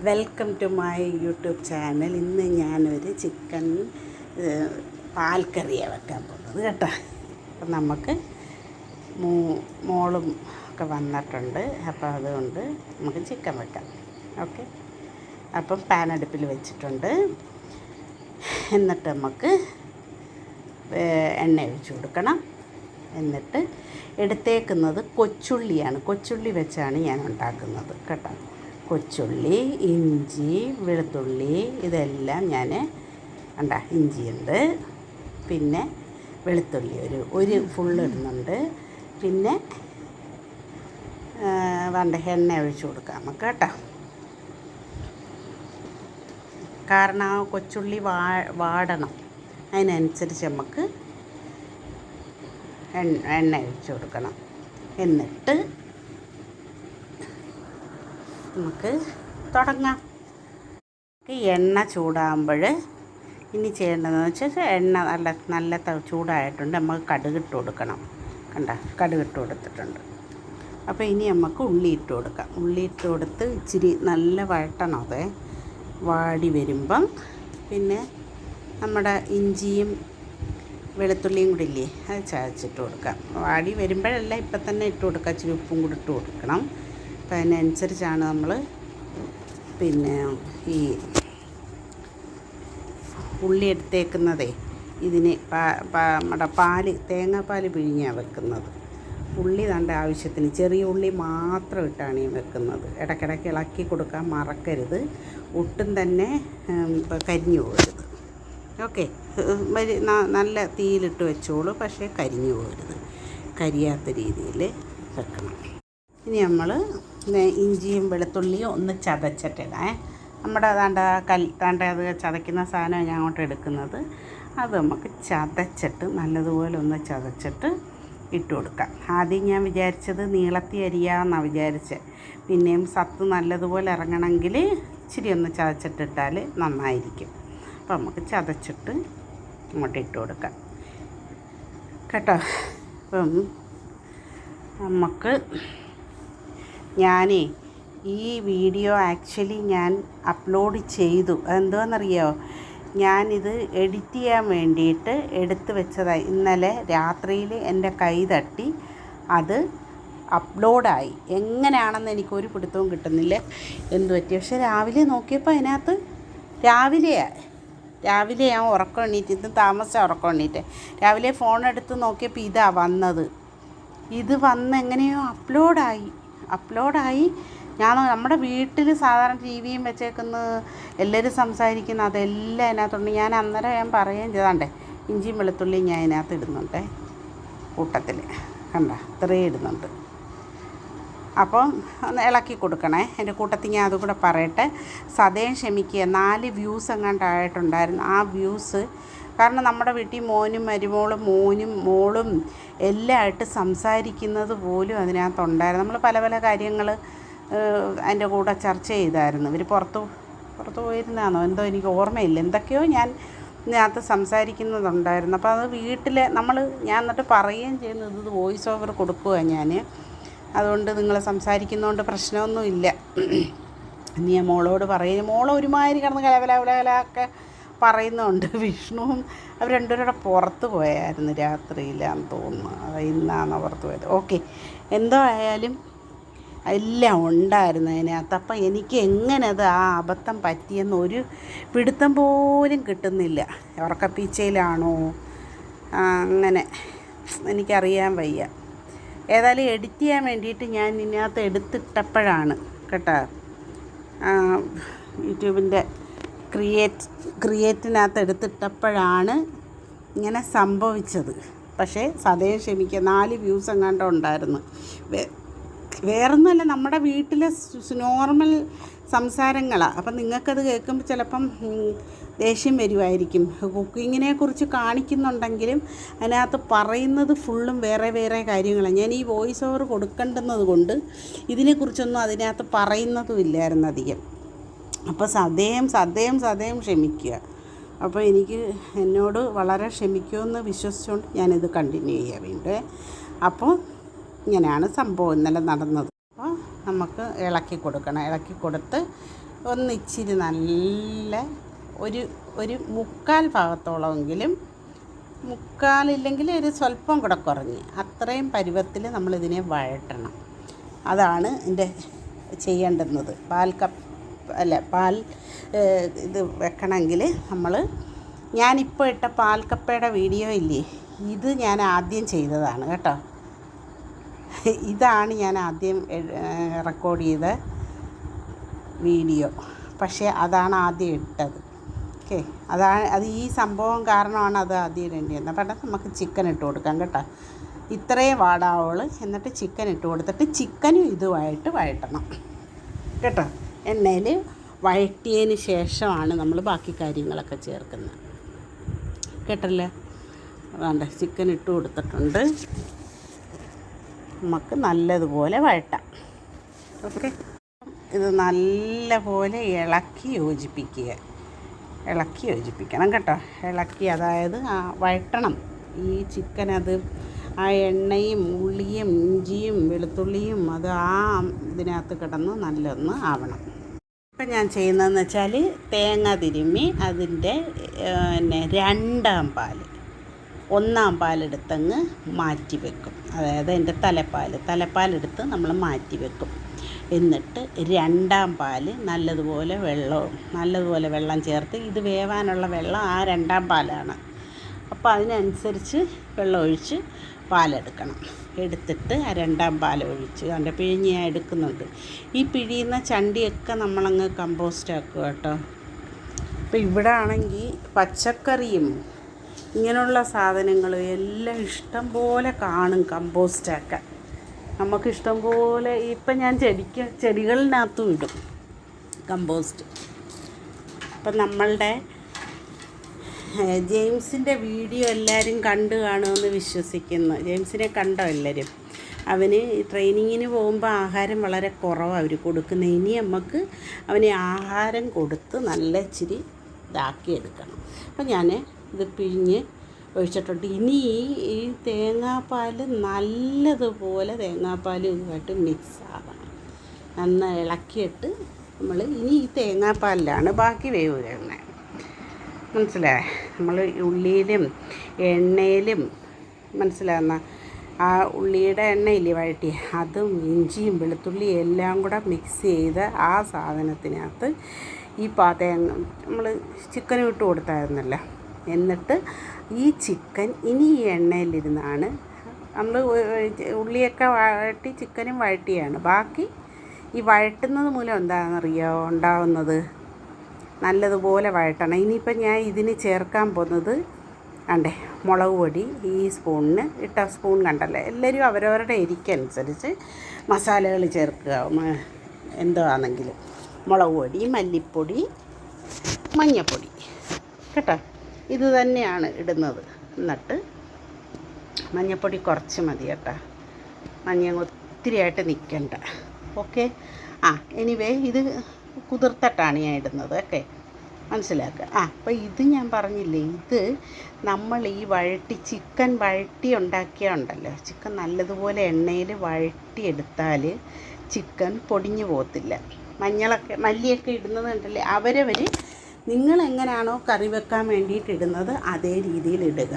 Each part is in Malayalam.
Welcome to my YouTube channel. ഇന്ന് ഞാനൊരു ചിക്കൻ പാൽക്കറിയാണ് വെക്കാൻ പോകുന്നത് കേട്ടോ. അപ്പം നമുക്ക് മോളും ഒക്കെ വന്നിട്ടുണ്ട്. അപ്പോൾ അതുകൊണ്ട് നമുക്ക് ചിക്കൻ വെക്കാം. ഓക്കെ, അപ്പം പാൻ അടുപ്പിൽ വെച്ചിട്ടുണ്ട്. എന്നിട്ട് നമുക്ക് എണ്ണ ഒഴിച്ച് കൊടുക്കണം. എന്നിട്ട് എടുത്തേക്കുന്നത് കൊച്ചുള്ളിയാണ്. കൊച്ചുള്ളി വെച്ചാണ് ഞാൻ ഉണ്ടാക്കുന്നത് കേട്ടോ. കൊച്ചുള്ളി, ഇഞ്ചി, വെളുത്തുള്ളി ഇതെല്ലാം ഞാൻ ഇഞ്ചിയുണ്ട്, പിന്നെ വെളുത്തുള്ളി ഒരു ഫുള്ള് ഇടുന്നുണ്ട്. പിന്നെ എണ്ണ ഒഴിച്ച് കൊടുക്കാം നമുക്ക് കേട്ടോ. കാരണം ആ കൊച്ചുള്ളി വാടണം, അതിനനുസരിച്ച് നമുക്ക് എണ്ണ ഒഴിച്ച് കൊടുക്കണം. എന്നിട്ട് നമുക്ക് തുടങ്ങാം. എണ്ണ ചൂടാകുമ്പോൾ ഇനി ചെയ്യേണ്ടതെന്ന് വെച്ചാൽ എണ്ണ നല്ല ചൂടായിട്ടുണ്ട്. നമുക്ക് കടുകിട്ട് കൊടുക്കണം. കടുകിട്ട് കൊടുത്തിട്ടുണ്ട്. അപ്പോൾ ഇനി നമുക്ക് ഉള്ളി ഇട്ട് കൊടുക്കാം. ഉള്ളി ഇട്ട് കൊടുത്ത് ഇച്ചിരി നല്ല വഴട്ടണം. അതെ, വാടി വരുമ്പം പിന്നെ നമ്മുടെ ഇഞ്ചിയും വെളുത്തുള്ളിയും കൂടി ഇല്ലേ, അത് ചതച്ചിട്ട് കൊടുക്കാം. വാടി വരുമ്പോഴല്ല, ഇപ്പം തന്നെ ഇട്ട് കൊടുക്കാം. ഇച്ചിരി ഉപ്പും കൂടി ഇട്ട് കൊടുക്കണം. അപ്പം അതിനനുസരിച്ചാണ് നമ്മൾ പിന്നെ ഈ ഉള്ളി എടുത്തേക്കുന്നതേ. ഇതിന് നമ്മുടെ തേങ്ങാപ്പാൽ പിഴിഞ്ഞാണ് വെക്കുന്നത്. ഉള്ളി തൻ്റെ ആവശ്യത്തിന് ചെറിയ ഉള്ളി മാത്രം ഇട്ടാണ് ഈ വെക്കുന്നത്. ഇടയ്ക്കിടയ്ക്ക് ഇളക്കി കൊടുക്കാൻ മറക്കരുത്. ഒട്ടും തന്നെ കരിഞ്ഞു പോകരുത്. ഓക്കെ, നല്ല തീയിലിട്ട് വെച്ചോളൂ, പക്ഷേ കരിഞ്ഞു പോകരുത്. കരിയാത്ത രീതിയിൽ വെക്കണം. ഇനി നമ്മൾ ഇഞ്ചിയും വെളുത്തുള്ളിയും ഒന്ന് ചതച്ചിട്ടിടേ. നമ്മുടെ അത് ചതയ്ക്കുന്ന സാധനം ഞാൻ അങ്ങോട്ട് എടുക്കുന്നത്. അത് നമുക്ക് ചതച്ചിട്ട് നല്ലതുപോലെ ഒന്ന് ചതച്ചിട്ട് ഇട്ട് കൊടുക്കാം. ആദ്യം ഞാൻ വിചാരിച്ചത് നീളത്തി അരിയാമെന്നാണ് വിചാരിച്ചത്. പിന്നെയും സത്ത് നല്ലതുപോലെ ഇറങ്ങണമെങ്കിൽ ഇച്ചിരി ഒന്ന് ചതച്ചിട്ടിട്ടാൽ നന്നായിരിക്കും. അപ്പോൾ നമുക്ക് ചതച്ചിട്ട് അങ്ങോട്ട് ഇട്ട് കൊടുക്കാം കേട്ടോ. അപ്പം നമുക്ക് ഈ വീഡിയോ ആക്ച്വലി ഞാൻ അപ്ലോഡ് ചെയ്തു. അതെന്തുവാണെന്നറിയോ, ഞാനിത് എഡിറ്റ് ചെയ്യാൻ വേണ്ടിയിട്ട് എടുത്ത് വെച്ചതായി. ഇന്നലെ രാത്രിയിൽ എൻ്റെ കൈ തട്ടി അത് അപ്ലോഡായി. എങ്ങനെയാണെന്ന് എനിക്കൊരു പിടുത്തവും കിട്ടുന്നില്ല എന്തു പറ്റി. പക്ഷെ രാവിലെ നോക്കിയപ്പോൾ അതിനകത്ത് രാവിലെ ഞാൻ ഉറക്കം എണ്ണീറ്റ്, ഇന്ന് താമസിച്ചാൽ ഉറക്കം എണ്ണീറ്റ്. രാവിലെ ഫോൺ എടുത്ത് നോക്കിയപ്പോൾ ഇതാ വന്നത്. ഇത് വന്ന് എങ്ങനെയോ അപ്ലോഡായി. നമ്മുടെ വീട്ടിൽ സാധാരണ ടി വിയും വെച്ചേക്കുന്നത്, എല്ലാവരും സംസാരിക്കുന്ന അതെല്ലാം അതിനകത്തുണ്ട്. ഞാൻ പറയുകയും ചെയ്താണ്ടേ, ഇഞ്ചിയും വെളുത്തുള്ളിയും ഞാൻ അതിനകത്ത് ഇടുന്നുണ്ടേ, കൂട്ടത്തിൽ ഇത്രയും ഇടുന്നുണ്ട്. അപ്പം ഒന്ന് ഇളക്കി കൊടുക്കണേ. എൻ്റെ കൂട്ടത്തിൽ ഞാൻ അതും കൂടെ പറയട്ടെ. സദയം ക്ഷമിക്കുക, 4 വ്യൂസ് എങ്ങാണ്ടായിട്ടുണ്ടായിരുന്നു. ആ വ്യൂസ് കാരണം നമ്മുടെ വീട്ടിൽ മോനും മരുമോളും മോളും എല്ലാം ആയിട്ട് സംസാരിക്കുന്നത് പോലും അതിനകത്തുണ്ടായിരുന്നു. നമ്മൾ പല പല കാര്യങ്ങൾ അതിൻ്റെ കൂടെ ചർച്ച ചെയ്തായിരുന്നു. ഇവർ പുറത്ത് പോയിരുന്നാണോ എന്തോ എനിക്ക് ഓർമ്മയില്ല. എന്തൊക്കെയോ ഞാൻ ഇതിനകത്ത് സംസാരിക്കുന്നതുണ്ടായിരുന്നു. അപ്പോൾ അത് വീട്ടിൽ ഞാൻ എന്നിട്ട് പറയുകയും ചെയ്യുന്നത്, ഇത് വോയിസ് ഓവർ കൊടുക്കുക ഞാൻ. അതുകൊണ്ട് നിങ്ങൾ സംസാരിക്കുന്നതുകൊണ്ട് പ്രശ്നമൊന്നുമില്ല. ഇനി ഞാൻ മോളോട് പറയുക, മോള് ഒരുമാതിരി കിടന്ന് കലവലൊക്കെ പറയുന്നുണ്ട്. വിഷ്ണുവും അവർ രണ്ടുപേരുടെ പുറത്ത് പോയായിരുന്നു രാത്രിയിലാന്ന് തോന്നുന്നു. ഇന്നാണ് പുറത്ത് പോയത്. ഓക്കെ, എന്തോ ആയാലും എല്ലാം ഉണ്ടായിരുന്നു അതിനകത്ത്. അപ്പം എനിക്ക് എങ്ങനെ അത് ആ അബദ്ധം പറ്റിയെന്ന് ഒരു പിടുത്തം പോലും കിട്ടുന്നില്ല. ഉറക്കപ്പീച്ചയിലാണോ അങ്ങനെ എനിക്കറിയാൻ വയ്യ. ഏതായാലും എഡിറ്റ് ചെയ്യാൻ വേണ്ടിയിട്ട് ഞാൻ ഇതിനകത്ത് എടുത്തിട്ടപ്പോഴാണ് കേട്ടോ, യൂട്യൂബിൻ്റെ ക്രിയേറ്റിനകത്ത് എടുത്തിട്ടപ്പോഴാണ് ഇങ്ങനെ സംഭവിച്ചത്. പക്ഷേ സദയം ക്ഷമിക്കുക, 4 വ്യൂസ് എങ്ങാണ്ടോ ഉണ്ടായിരുന്നു. വേറൊന്നുമല്ല, നമ്മുടെ വീട്ടിലെ നോർമൽ സംസാരങ്ങളാണ്. അപ്പം നിങ്ങൾക്കത് കേൾക്കുമ്പോൾ ചിലപ്പം ദേഷ്യം വരുമായിരിക്കും. കുക്കിങ്ങിനെ കുറിച്ച് കാണിക്കുന്നുണ്ടെങ്കിലും അതിനകത്ത് പറയുന്നത് ഫുള്ളും വേറെ വേറെ കാര്യങ്ങളാണ്. ഞാൻ ഈ വോയിസ് ഓവർ കൊടുക്കേണ്ടുന്നത് കൊണ്ട് ഇതിനെക്കുറിച്ചൊന്നും അതിനകത്ത് പറയുന്നതും ഇല്ലായിരുന്നു അധികം. അപ്പോൾ സദയം ക്ഷമിക്കുക. അപ്പോൾ എന്നോട് വളരെ ക്ഷമിക്കുമെന്ന് വിശ്വസിച്ചുകൊണ്ട് ഞാനിത് കണ്ടിന്യൂ ചെയ്യാൻ വേണ്ടി. അപ്പോൾ ഇങ്ങനെയാണ് സംഭവം ഇന്നലെ നടന്നത്. അപ്പോൾ നമുക്ക് ഇളക്കി കൊടുക്കണം. ഇളക്കി കൊടുത്ത് ഒന്ന് ഇച്ചിരി നല്ല ഒരു ഒരു മുക്കാൽ ഭാഗത്തോളമെങ്കിലും, മുക്കാലില്ലെങ്കിൽ ഒരു സ്വല്പം കൂടെ കുറഞ്ഞ് അത്രയും പരുവത്തിൽ നമ്മളിതിനെ വഴറ്റണം. അതാണ് ഇതിൻ്റെ ചെയ്യേണ്ടുന്നത്. പാൽ ഇത് വെക്കണമെങ്കിൽ ഞാനിപ്പോൾ ഇട്ട പാൽക്കപ്പയുടെ വീഡിയോ ഇല്ലേ, ഇത് ഞാൻ ആദ്യം ചെയ്തതാണ് കേട്ടോ. ഇതാണ് ഞാൻ ആദ്യം റെക്കോർഡ് ചെയ്ത വീഡിയോ. പക്ഷേ അതാണ് ആദ്യം ഇട്ടത്. ഓക്കെ, അത് ഈ സംഭവം കാരണമാണ് അത് ആദ്യം ഇടേണ്ടി വന്നത്. അപ്പം നമുക്ക് ചിക്കൻ ഇട്ട് കൊടുക്കാം കേട്ടോ. ഇത്രയും വാടാവുള്ളൂ. എന്നിട്ട് ചിക്കൻ ഇട്ട് കൊടുത്തിട്ട് ചിക്കനും ഇതുമായിട്ട് വഴറ്റണം കേട്ടോ. എണ്ണയിൽ വഴറ്റിയതിന് ശേഷമാണ് നമ്മൾ ബാക്കി കാര്യങ്ങളൊക്കെ ചേർക്കുന്നത് കേട്ടല്ലേ. വേണ്ട, ചിക്കൻ ഇട്ട് കൊടുത്തിട്ടുണ്ട്. നമുക്ക് നല്ലതുപോലെ വഴറ്റാം. ഓക്കെ, ഇത് നല്ലപോലെ ഇളക്കി യോജിപ്പിക്കണം കേട്ടോ. അതായത് വഴറ്റണം ഈ ചിക്കൻ. അത് ആ എണ്ണയും ഉള്ളിയും ഇഞ്ചിയും വെളുത്തുള്ളിയും അത് ഇതിനകത്ത് കിടന്ന് നല്ലൊന്ന് ആവണം. ഇപ്പം ഞാൻ ചെയ്യുന്നതെന്ന് വെച്ചാൽ തേങ്ങ തിരുമ്മി അതിൻ്റെ ഒന്നാം പാലെടുത്തങ്ങ് മാറ്റി വെക്കും. അതായത് അതിൻ്റെ തലപ്പാലെടുത്ത് നമ്മൾ മാറ്റി വെക്കും. എന്നിട്ട് രണ്ടാം പാല് നല്ലതുപോലെ വെള്ളം ചേർത്ത്, ഇത് വേവാനുള്ള വെള്ളം ആ രണ്ടാം പാലാണ്. അപ്പോൾ അതിനനുസരിച്ച് വെള്ളം ഒഴിച്ച് പാലെടുക്കണം. എടുത്തിട്ട് ആ രണ്ടാം പാൽ ഒഴിച്ച് അതിൻ്റെ പിഴിഞ്ഞ് ഞാൻ എടുക്കുന്നുണ്ട്. ഈ പിഴിയുന്ന ചണ്ടിയൊക്കെ നമ്മളങ്ങ് കമ്പോസ്റ്റ് ആക്കുക കേട്ടോ. അപ്പോൾ ഇവിടെ ആണെങ്കിൽ പച്ചക്കറിയും ഇങ്ങനെയുള്ള സാധനങ്ങളും എല്ലാം ഇഷ്ടം പോലെ കാണും കമ്പോസ്റ്റാക്കാൻ. നമുക്ക് ഇഷ്ടം പോലെ ഇപ്പം ഞാൻ ചെടികളിനകത്തും ഇടും കമ്പോസ്റ്റ്. അപ്പം നമ്മളുടെ ജെയിംസിൻ്റെ വീഡിയോ എല്ലാവരും കണ്ടു കാണുമെന്ന് വിശ്വസിക്കുന്നു. ജെയിംസിനെ കണ്ടോ എല്ലാവരും? അവന് ട്രെയിനിങ്ങിന് പോകുമ്പോൾ ആഹാരം വളരെ കുറവാണ് അവർ കൊടുക്കുന്നത്. ഇനി നമുക്ക് അവന് ആഹാരം കൊടുത്ത് നല്ല ഇച്ചിരി ഇതാക്കി എടുക്കണം. അപ്പം ഞാൻ ഇത് പിഴിഞ്ഞ് ഒഴിച്ചിട്ടുണ്ട്. ഇനി ഈ തേങ്ങാപ്പാൽ നല്ലതുപോലെ ഇതുമായിട്ട് മിക്സ് ആകണം. നന്നായി ഇളക്കിയിട്ട് ഇനി ഈ തേങ്ങാപ്പാലിലാണ് ബാക്കി വേവ് വരുന്നത്. മനസ്സിലായേ? നമ്മൾ ഉള്ളിയിലും എണ്ണയിലും മനസ്സിലാകുന്ന ആ ഉള്ളിയുടെ എണ്ണയില്ലേ വഴറ്റി, അതും ഇഞ്ചിയും വെളുത്തുള്ളിയും എല്ലാം കൂടെ മിക്സ് ചെയ്ത് ആ സാധനത്തിനകത്ത് ഈ തേങ്ങ നമ്മൾ ചിക്കനും ഇട്ട് കൊടുത്തായിരുന്നല്ലോ. എന്നിട്ട് ഈ ചിക്കൻ ഇനി ഈ എണ്ണയിലിരുന്നാണ് നമ്മൾ ഉള്ളിയൊക്കെ വഴറ്റി ചിക്കനും വഴറ്റിയാണ്. ബാക്കി ഈ വഴറ്റുന്നത് മൂലം എന്താണെന്നറിയോ ഉണ്ടാവുന്നത്? നല്ലതുപോലെ വഴറ്റണം. ഇനിയിപ്പം ഞാൻ ഇതിന് ചേർക്കാൻ പോകുന്നത് കണ്ടേ, മുളക് പൊടി ഈ സ്പൂണിന് ഇട്ട സ്പൂൺ കണ്ടല്ലേ. എല്ലാവരും അവരവരുടെ എരിക്കനുസരിച്ച് മസാലകൾ ചേർക്കുക. എന്താണെങ്കിലും മുളക് പൊടി, മല്ലിപ്പൊടി, മഞ്ഞൾപ്പൊടി കേട്ടോ, ഇത് തന്നെയാണ് ഇടുന്നത്. എന്നിട്ട് മഞ്ഞൾപ്പൊടി കുറച്ച് മതി കേട്ടോ. മഞ്ഞ ഒത്തിരിയായിട്ട് നിൽക്കണ്ട. ഓക്കെ. എനിവേ ഇത് കുതിർത്തിട്ടാണ് ഞാൻ ഇടുന്നത്. ഓക്കെ, മനസ്സിലാക്കുക. അപ്പോൾ ഇത് ഞാൻ പറഞ്ഞില്ലേ, ഇത് നമ്മൾ ഈ ചിക്കൻ വഴറ്റി ഉണ്ടാക്കിയുണ്ടല്ലോ, ചിക്കൻ നല്ലതുപോലെ എണ്ണയിൽ വഴറ്റിയെടുത്താൽ ചിക്കൻ പൊടിഞ്ഞു പോകത്തില്ല. മല്ലിയൊക്കെ ഇടുന്നത് കണ്ടല്ലേ, അവരവർ നിങ്ങളെങ്ങനെയാണോ കറി വെക്കാൻ വേണ്ടിയിട്ട് ഇടുന്നത് അതേ രീതിയിൽ ഇടുക.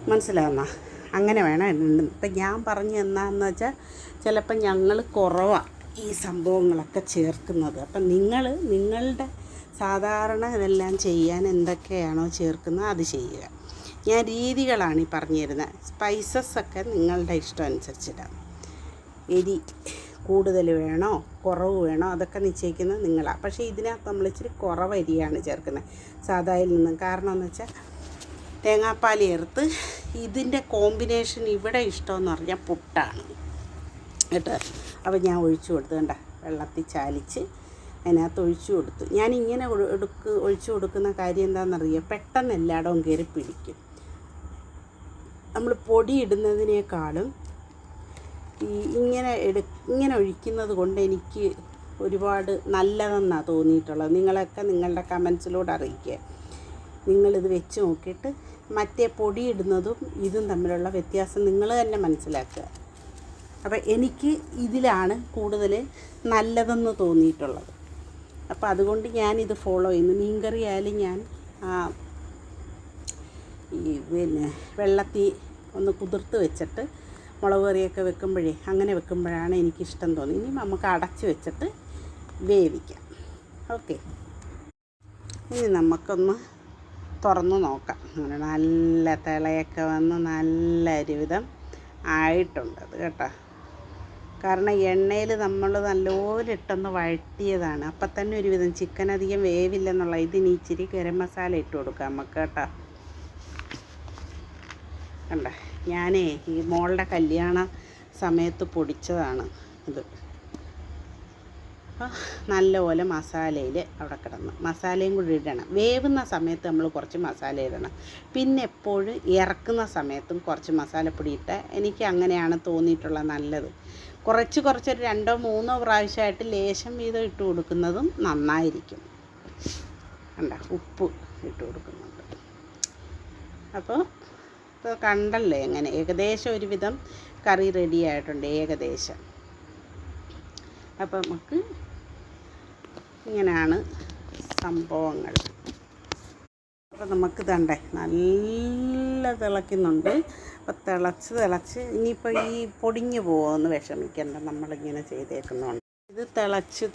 മനസ്സിലാകുന്ന അങ്ങനെ വേണം ഇടുന്നത്. ഇപ്പം ഞാൻ പറഞ്ഞു എന്നാന്ന് വെച്ചാൽ ചിലപ്പോൾ ഞങ്ങൾ കുറവാണ് ഈ സംഭവങ്ങളൊക്കെ ചേർക്കുന്നത്. അപ്പം നിങ്ങളുടെ സാധാരണ ഇതെല്ലാം ചെയ്യാൻ എന്തൊക്കെയാണോ ചേർക്കുന്നത് അത് ചെയ്യുക. ഞാൻ രീതികളാണ് ഈ പറഞ്ഞു തരുന്നത്. സ്പൈസസൊക്കെ നിങ്ങളുടെ ഇഷ്ടം അനുസരിച്ചിടാം. എരി കൂടുതൽ വേണോ കുറവ് വേണോ അതൊക്കെ നിശ്ചയിക്കുന്നത് നിങ്ങളാണ്. പക്ഷേ ഇതിനകത്ത് നമ്മൾ ഇച്ചിരി കുറവ് അരിയാണ് ചേർക്കുന്നത് സാധായിൽ നിന്നും. കാരണം എന്ന് വെച്ചാൽ തേങ്ങാപ്പാൽ ചേർത്ത് ഇതിൻ്റെ കോമ്പിനേഷൻ ഇവിടെ ഇഷ്ടമെന്ന് പറഞ്ഞാൽ പുട്ടാണ് കേട്ടോ. അപ്പോൾ ഞാൻ ഒഴിച്ചു കൊടുത്തു കണ്ട, വെള്ളത്തിൽ ചാലിച്ച് അതിനകത്ത് ഒഴിച്ചു കൊടുത്തു. ഞാനിങ്ങനെ ഒഴിച്ചു കൊടുക്കുന്ന കാര്യം എന്താണെന്നറിയാം, പെട്ടെന്ന് എല്ലായിടവും കയറി പിടിക്കും. നമ്മൾ പൊടി ഇടുന്നതിനേക്കാളും ഇങ്ങനെ ഒഴിക്കുന്നത് കൊണ്ട് എനിക്ക് ഒരുപാട് നല്ലതെന്നാണ് തോന്നിയിട്ടുള്ളത്. നിങ്ങളൊക്കെ നിങ്ങളുടെ കമൻസിലൂടെ അറിയിക്കുക. നിങ്ങളിത് വെച്ച് നോക്കിയിട്ട് മറ്റേ പൊടി ഇടുന്നതും ഇതും തമ്മിലുള്ള വ്യത്യാസം നിങ്ങൾ തന്നെ മനസ്സിലാക്കുക. അപ്പോൾ എനിക്ക് ഇതിലാണ് കൂടുതൽ നല്ലതെന്ന് തോന്നിയിട്ടുള്ളത്. അപ്പോൾ അതുകൊണ്ട് ഞാനിത് ഫോളോ ചെയ്യുന്നു. മീൻകറി ആയാലും ഞാൻ ഈ വെള്ളത്തിൽ ഒന്ന് കുതിർത്ത് വെച്ചിട്ട് മുളക് കറിയൊക്കെ വെക്കുമ്പോഴേ അങ്ങനെ വെക്കുമ്പോഴാണ് എനിക്കിഷ്ടം തോന്നി. ഇനി നമുക്ക് അടച്ച് വെച്ചിട്ട് വേവിക്കാം. ഓക്കെ, ഇനി നമുക്കൊന്ന് തുറന്ന് നോക്കാം. അങ്ങനെ നല്ല തിളയൊക്കെ വന്ന് നല്ല ഒരുവിധം ആയിട്ടുണ്ടത് കേട്ടോ. കാരണം എണ്ണയിൽ നമ്മൾ നല്ലപോലെ ഇട്ടൊന്ന് വഴറ്റിയതാണ്. അപ്പം തന്നെ ഒരുവിധം ചിക്കൻ അധികം വേവില്ലെന്നുള്ള ഇതിന് ഇച്ചിരി ഗരം മസാല ഇട്ട് കൊടുക്കാം നമുക്ക് കേട്ടോ. കണ്ട, ഞാനേ ഈ മോളുടെ കല്യാണ സമയത്ത് പൊടിച്ചതാണ് ഇത്. അപ്പോൾ നല്ലപോലെ മസാലയിൽ അവിടെ കിടന്ന് മസാലയും കൂടി ഇടണം. വേവുന്ന സമയത്ത് നമ്മൾ കുറച്ച് മസാല ഇടണം. പിന്നെ എപ്പോഴും ഇറക്കുന്ന സമയത്തും കുറച്ച് മസാലപ്പൊടി ഇട്ടാൽ എനിക്ക് അങ്ങനെയാണ് തോന്നിയിട്ടുള്ളത് നല്ലത്. കുറച്ചൊരു 2-3 പ്രാവശ്യമായിട്ട് ലേശം വീതം ഇട്ട് കൊടുക്കുന്നതും നന്നായിരിക്കും. കണ്ട, ഉപ്പ് ഇട്ട് കൊടുക്കുന്നുണ്ട്. അപ്പോൾ ഇപ്പോൾ കണ്ടല്ലേ എങ്ങനെ ഏകദേശം ഒരുവിധം കറി റെഡി ആയിട്ടുണ്ട് ഏകദേശം. അപ്പോൾ നമുക്ക് ഇങ്ങനെയാണ് സംഭവങ്ങൾ. അപ്പോൾ നമുക്ക് തണ്ടേ നല്ല തിളയ്ക്കുന്നുണ്ട്. അപ്പോൾ തിളച്ച് ഇനിയിപ്പോൾ ഈ പൊടിഞ്ഞു പോകുമെന്ന് വിഷമിക്കേണ്ട, നമ്മളിങ്ങനെ ചെയ്തേക്കുന്നതുകൊണ്ട്. ഇത്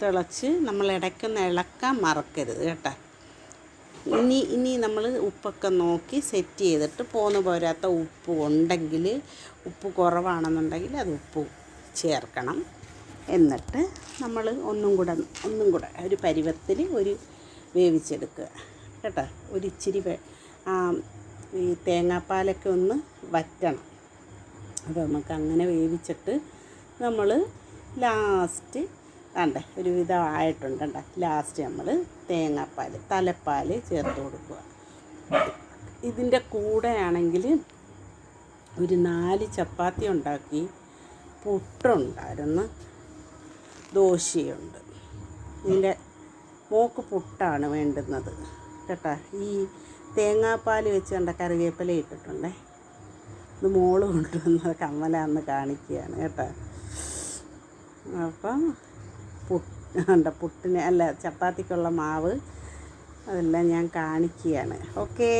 തിളച്ച് നമ്മൾ ഇടയ്ക്കൊന്ന് ഇളക്കാൻ മറക്കരുത് കേട്ടോ. ഇനി നമ്മൾ ഉപ്പൊക്കെ നോക്കി സെറ്റ് ചെയ്തിട്ട് പോന്നു പോരാത്ത ഉപ്പ് ഉണ്ടെങ്കിൽ, ഉപ്പ് കുറവാണെന്നുണ്ടെങ്കിൽ അത് ഉപ്പ് ചേർക്കണം. എന്നിട്ട് നമ്മൾ ഒന്നും കൂടെ ഒരു പരുവത്തിൽ വേവിച്ചെടുക്കുക കേട്ടോ. ഒരിച്ചിരി ഈ തേങ്ങാപ്പാലൊക്കെ ഒന്ന് വറ്റണം. അപ്പോൾ നമുക്ക് അങ്ങനെ വേവിച്ചിട്ട് നമ്മൾ ലാസ്റ്റ് കണ്ടേ ഒരുവിധം ആയിട്ടുണ്ട് കണ്ട. ലാസ്റ്റ് നമ്മൾ തലപ്പാൽ ചേർത്ത് കൊടുക്കുക. ഇതിൻ്റെ കൂടെ ആണെങ്കിൽ ഒരു 4 ചപ്പാത്തി ഉണ്ടാക്കി, പുട്ടുണ്ടായിരുന്നു, ദോശയുണ്ട്. ഇതിൻ്റെ മോക്ക് പുട്ടാണ് വേണ്ടുന്നത് കേട്ടോ. ഈ തേങ്ങാപ്പാൽ വെച്ച് കണ്ട കറിവേപ്പില ഇട്ടിട്ടുണ്ടേ. ഇത് മോള് കൊണ്ടുവന്നത് കമ്മലാന്ന് കാണിക്കുകയാണ് കേട്ടോ. അപ്പം പുട്ടിന് ചപ്പാത്തിക്കുള്ള മാവ് അതെല്ലാം ഞാൻ കാണിക്കുകയാണ്. ഓക്കേ.